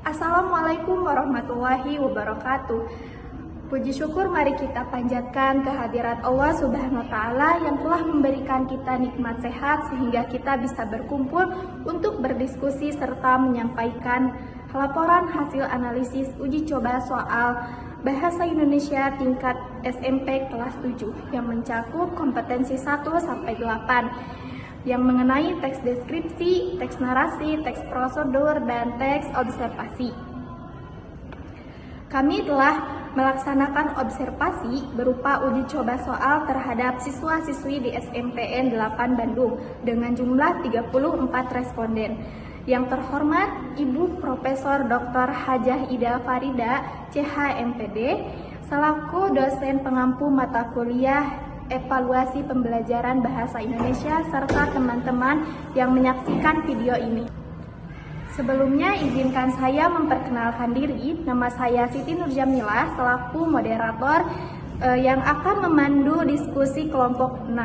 Assalamualaikum warahmatullahi wabarakatuh. Puji syukur mari kita panjatkan kehadirat Allah Subhanahu wa Ta'ala yang telah memberikan kita nikmat sehat sehingga kita bisa berkumpul untuk berdiskusi serta menyampaikan laporan hasil analisis uji coba soal Bahasa Indonesia tingkat SMP kelas 7 yang mencakup kompetensi 1 sampai 8 yang mengenai teks deskripsi, teks narasi, teks prosedur, dan teks observasi. Kami telah melaksanakan observasi berupa uji coba soal terhadap siswa-siswi di SMPN 8 Bandung dengan jumlah 34 responden. Yang terhormat Ibu Profesor Dr. Hajah Ida Farida, CH.MPD, selaku dosen pengampu mata kuliah evaluasi pembelajaran bahasa Indonesia serta teman-teman yang menyaksikan video ini. Sebelumnya izinkan saya memperkenalkan diri. Nama saya Siti Nurjamilah selaku moderator yang akan memandu diskusi kelompok 6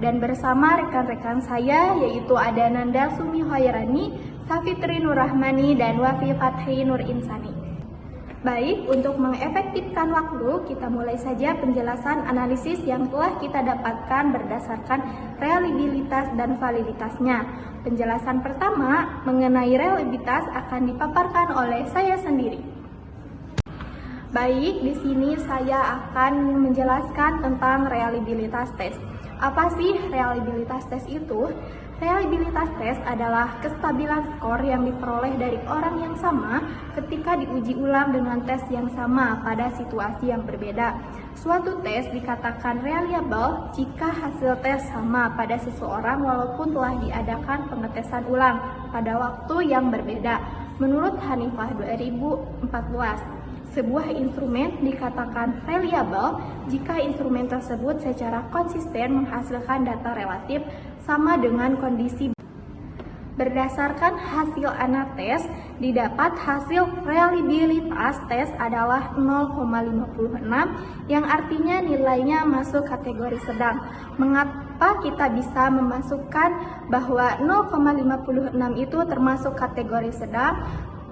dan bersama rekan-rekan saya yaitu ada Nanda Sumi Hoyrani, Safitri Nurrahmani, dan Wafi Fathi Nur Insani. Baik, untuk mengefektifkan waktu, kita mulai saja penjelasan analisis yang telah kita dapatkan berdasarkan reliabilitas dan validitasnya. Penjelasan pertama mengenai reliabilitas akan dipaparkan oleh saya sendiri. Baik, di sini saya akan menjelaskan tentang reliabilitas tes. Apa sih reliabilitas tes itu? Reliabilitas tes adalah kestabilan skor yang diperoleh dari orang yang sama ketika diuji ulang dengan tes yang sama pada situasi yang berbeda. Suatu tes dikatakan reliable jika hasil tes sama pada seseorang walaupun telah diadakan pengetesan ulang pada waktu yang berbeda. Menurut Hanifah 2014, sebuah instrumen dikatakan reliable jika instrumen tersebut secara konsisten menghasilkan data relatif sama dengan kondisi. Berdasarkan hasil anates, didapat hasil reliabilitas tes adalah 0,56 yang artinya nilainya masuk kategori sedang. Mengapa kita bisa memasukkan bahwa 0,56 itu termasuk kategori sedang?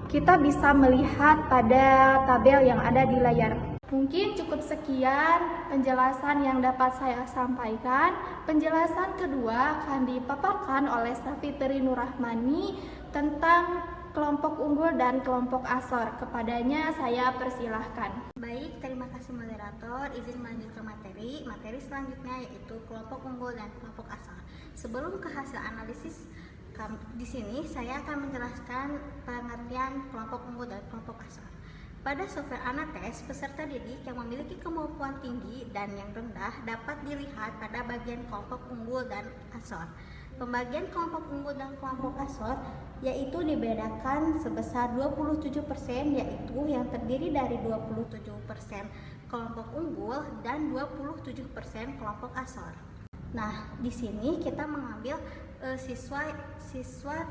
Kita bisa melihat pada tabel yang ada di layar. Mungkin cukup sekian penjelasan yang dapat saya sampaikan. Penjelasan kedua akan dipaparkan oleh Safitri Nurrahmani tentang kelompok unggul dan kelompok asor. Kepadanya saya persilahkan. Baik, terima kasih moderator. Izin melanjut ke materi. Materi selanjutnya yaitu kelompok unggul dan kelompok asor. Sebelum ke hasil analisis, di sini saya akan menjelaskan pengertian kelompok unggul dan kelompok asor. Pada software Anates, peserta didik yang memiliki kemampuan tinggi dan yang rendah dapat dilihat pada bagian kelompok unggul dan asor. Pembagian kelompok unggul dan kelompok asor yaitu dibedakan sebesar 27%, yaitu yang terdiri dari 27% kelompok unggul dan 27% kelompok asor. Nah, di sini kita mengambil siswa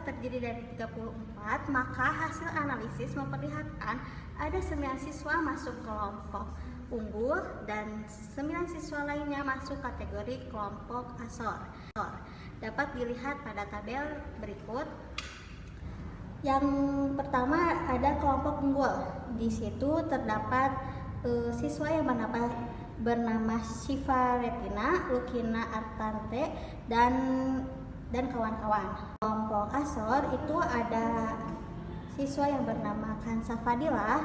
terdiri dari 34, maka hasil analisis memperlihatkan ada 9 siswa masuk kelompok unggul dan 9 siswa lainnya masuk kategori kelompok asor. Dapat dilihat pada tabel berikut. Yang pertama ada kelompok unggul. Di situ terdapat siswa yang bernama Syifa Retina, Lukina Artante, dan kawan-kawan. Kelompok asor itu ada siswa yang bernama Kansa Fadilah,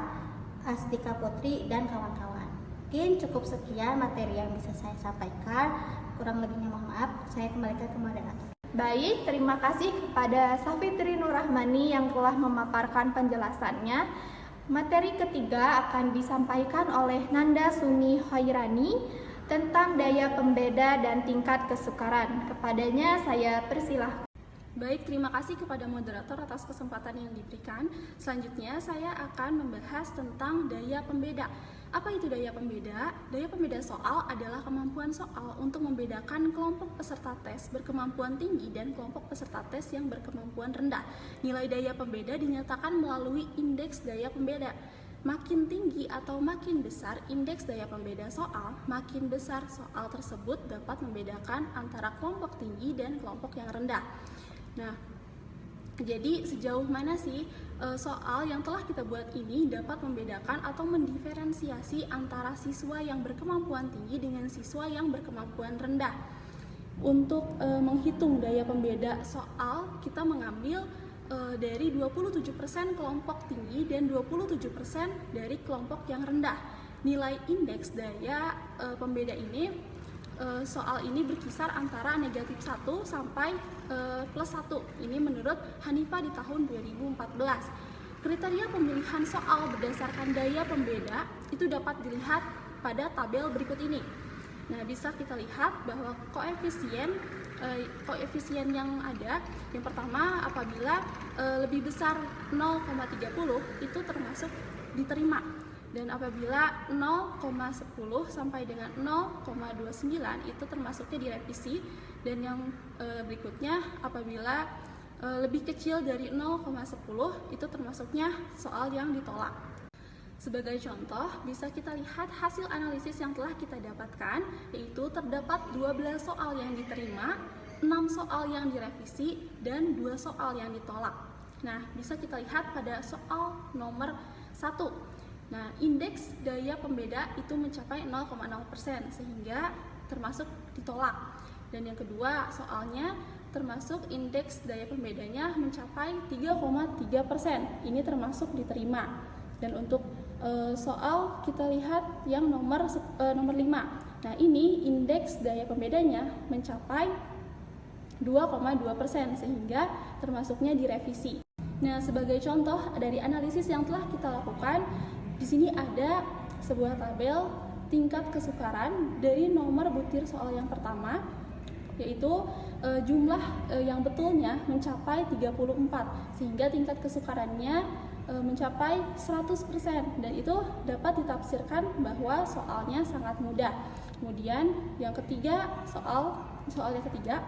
Astika Putri, dan kawan-kawan. Mungkin cukup sekian materi yang bisa saya sampaikan. Kurang lebihnya mohon maaf. Saya kembalikan ke moderator. Baik, terima kasih kepada Safitri Nurrahmani yang telah memaparkan penjelasannya. Materi ketiga akan disampaikan oleh Nanda Sumi Hoyrani tentang daya pembeda dan tingkat kesukaran. Kepadanya saya persilahkan. Baik, terima kasih kepada moderator atas kesempatan yang diberikan. Selanjutnya saya akan membahas tentang daya pembeda. Apa itu daya pembeda? Daya pembeda soal adalah kemampuan soal untuk membedakan kelompok peserta tes berkemampuan tinggi dan kelompok peserta tes yang berkemampuan rendah. Nilai daya pembeda dinyatakan melalui indeks daya pembeda. Makin tinggi atau makin besar indeks daya pembeda soal, makin besar soal tersebut dapat membedakan antara kelompok tinggi dan kelompok yang rendah. Nah, Jadi sejauh mana sih soal yang telah kita buat ini dapat membedakan atau mendiferensiasi antara siswa yang berkemampuan tinggi dengan siswa yang berkemampuan rendah. Untuk menghitung daya pembeda soal, kita mengambil dari 27% kelompok tinggi dan 27% dari kelompok yang rendah. Nilai indeks daya pembeda ini soal ini berkisar antara negatif 1 sampai plus 1. Ini menurut Hanifah di tahun 2014. Kriteria pemilihan soal berdasarkan daya pembeda itu dapat dilihat pada tabel berikut ini. Nah, bisa kita lihat bahwa koefisien yang ada, yang pertama apabila lebih besar 0,30 itu termasuk diterima, dan apabila 0,10 sampai dengan 0,29 itu termasuknya direvisi, dan yang berikutnya apabila lebih kecil dari 0,10 itu termasuknya soal yang ditolak. Sebagai contoh, bisa kita lihat hasil analisis yang telah kita dapatkan, yaitu terdapat 12 soal yang diterima, 6 soal yang direvisi, dan 2 soal yang ditolak. Nah, bisa kita lihat pada soal nomor 1. Nah, indeks daya pembeda itu mencapai 0,0%, sehingga termasuk ditolak. Dan yang kedua, soalnya termasuk indeks daya pembedanya mencapai 3,3%. Ini termasuk diterima. Dan untuk soal kita lihat yang nomor 5. Nah, ini indeks daya pembedanya mencapai 2,2%, sehingga termasuknya direvisi. Nah, sebagai contoh dari analisis yang telah kita lakukan, di sini ada sebuah tabel tingkat kesukaran dari nomor butir soal yang pertama, yaitu jumlah yang betulnya mencapai 34, sehingga tingkat kesukarannya mencapai 100%, dan itu dapat ditafsirkan bahwa soalnya sangat mudah. Kemudian yang ketiga, soal yang ketiga,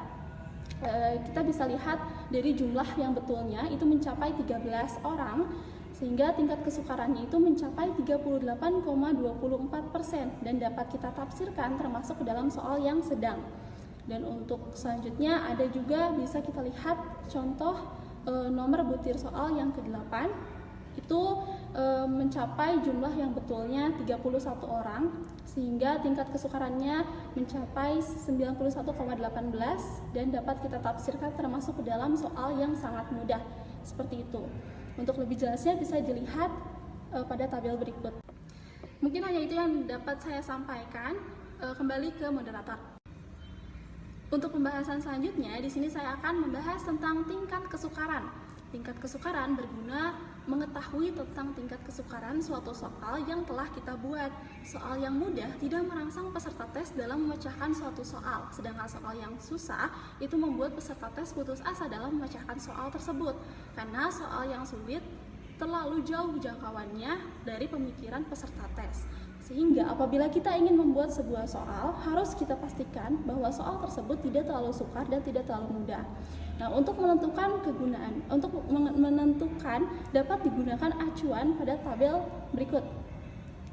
kita bisa lihat dari jumlah yang betulnya itu mencapai 13 orang, sehingga tingkat kesukarannya itu mencapai 38,24%, dan dapat kita tafsirkan termasuk ke dalam soal yang sedang. Dan untuk selanjutnya ada juga bisa kita lihat contoh nomor butir soal yang ke-8, itu mencapai jumlah yang betulnya 31 orang, sehingga tingkat kesukarannya mencapai 91,18, dan dapat kita tafsirkan termasuk ke dalam soal yang sangat mudah. Seperti itu. Untuk lebih jelasnya bisa dilihat pada tabel berikut. Mungkin hanya itu yang dapat saya sampaikan. Kembali ke moderator. Untuk pembahasan selanjutnya, di sini saya akan membahas tentang tingkat kesukaran. Tingkat kesukaran berguna mengetahui tentang tingkat kesukaran suatu soal yang telah kita buat. Soal yang mudah tidak merangsang peserta tes dalam memecahkan suatu soal, sedangkan soal yang susah itu membuat peserta tes putus asa dalam memecahkan soal tersebut, karena soal yang sulit terlalu jauh jangkauannya dari pemikiran peserta tes. Sehingga apabila kita ingin membuat sebuah soal, harus kita pastikan bahwa soal tersebut tidak terlalu sukar dan tidak terlalu mudah. Nah, untuk menentukan dapat digunakan acuan pada tabel berikut.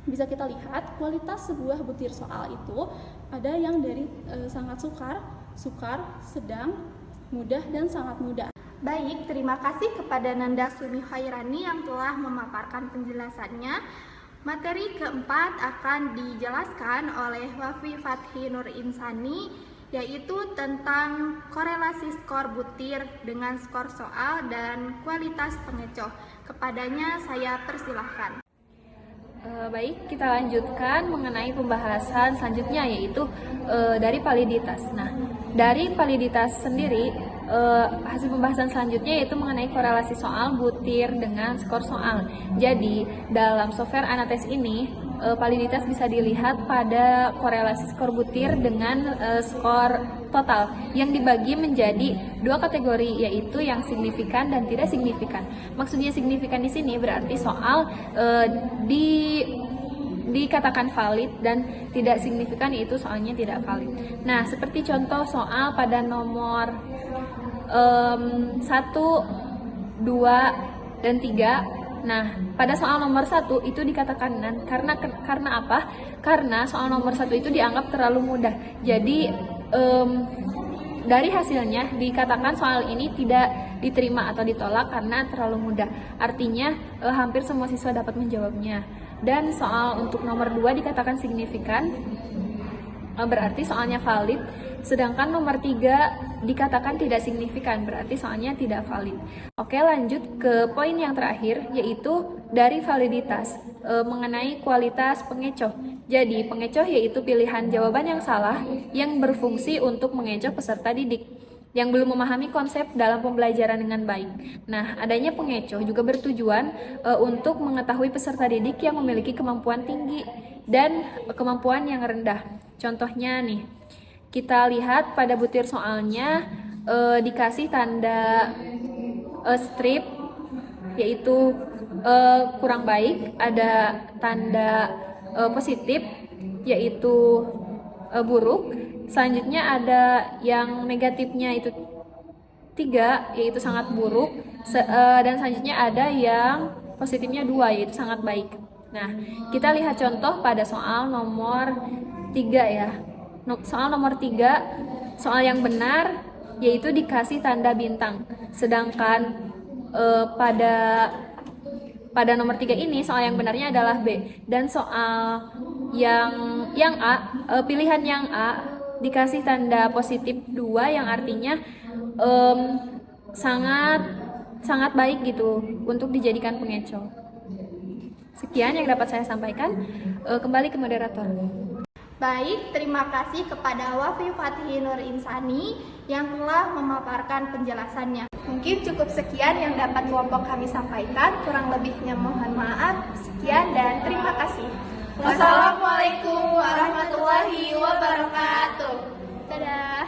Bisa kita lihat kualitas sebuah butir soal itu ada yang dari sangat sukar, sedang, mudah, dan sangat mudah. Baik, terima kasih kepada Nanda Sumi Khairani yang telah memaparkan penjelasannya. Materi keempat akan dijelaskan oleh Wafi Fathi Nur Insani, yaitu tentang korelasi skor butir dengan skor soal dan kualitas pengecoh. Kepadanya saya persilahkan. Baik, kita lanjutkan mengenai pembahasan selanjutnya, yaitu dari validitas. Nah, dari validitas sendiri, hasil pembahasan selanjutnya yaitu mengenai korelasi soal butir dengan skor soal. Jadi, dalam software Anates ini, validitas bisa dilihat pada korelasi skor butir dengan skor total yang dibagi menjadi dua kategori, yaitu yang signifikan dan tidak signifikan. Maksudnya signifikan di sini berarti soal dikatakan valid, dan tidak signifikan yaitu soalnya tidak valid. Nah, seperti contoh soal pada nomor 1, 2, dan 3. Nah, pada soal nomor 1 itu dikatakan karena apa? Karena soal nomor 1 itu dianggap terlalu mudah. Jadi dari hasilnya dikatakan soal ini tidak diterima atau ditolak karena terlalu mudah. Artinya hampir semua siswa dapat menjawabnya. Dan soal untuk nomor 2 dikatakan signifikan, berarti soalnya valid. Sedangkan nomor 3 dikatakan tidak signifikan, berarti soalnya tidak valid. Oke, lanjut ke poin yang terakhir, yaitu dari validitas mengenai kualitas pengecoh. Jadi, pengecoh yaitu pilihan jawaban yang salah yang berfungsi untuk mengecoh peserta didik yang belum memahami konsep dalam pembelajaran dengan baik. Nah, adanya pengecoh juga bertujuan untuk mengetahui peserta didik yang memiliki kemampuan tinggi dan kemampuan yang rendah. Contohnya nih, kita lihat pada butir soalnya dikasih tanda strip, yaitu kurang baik, ada tanda positif, yaitu buruk. Selanjutnya ada yang negatifnya itu 3, yaitu sangat buruk, dan selanjutnya ada yang positifnya 2, yaitu sangat baik. Nah, kita lihat contoh pada soal nomor 3 ya. Soal nomor 3, soal yang benar yaitu dikasih tanda bintang. Sedangkan pada nomor 3 ini soal yang benarnya adalah B, dan soal yang A, pilihan yang A dikasih tanda positif 2 yang artinya sangat baik gitu untuk dijadikan pengecoh. Sekian yang dapat saya sampaikan. Kembali ke moderator. Baik, terima kasih kepada Wafi Fatihi Nur Insani yang telah memaparkan penjelasannya. Mungkin cukup sekian yang dapat kelompok kami sampaikan, kurang lebihnya mohon maaf. Sekian dan terima kasih. Wassalamualaikum warahmatullahi wabarakatuh. Dadah.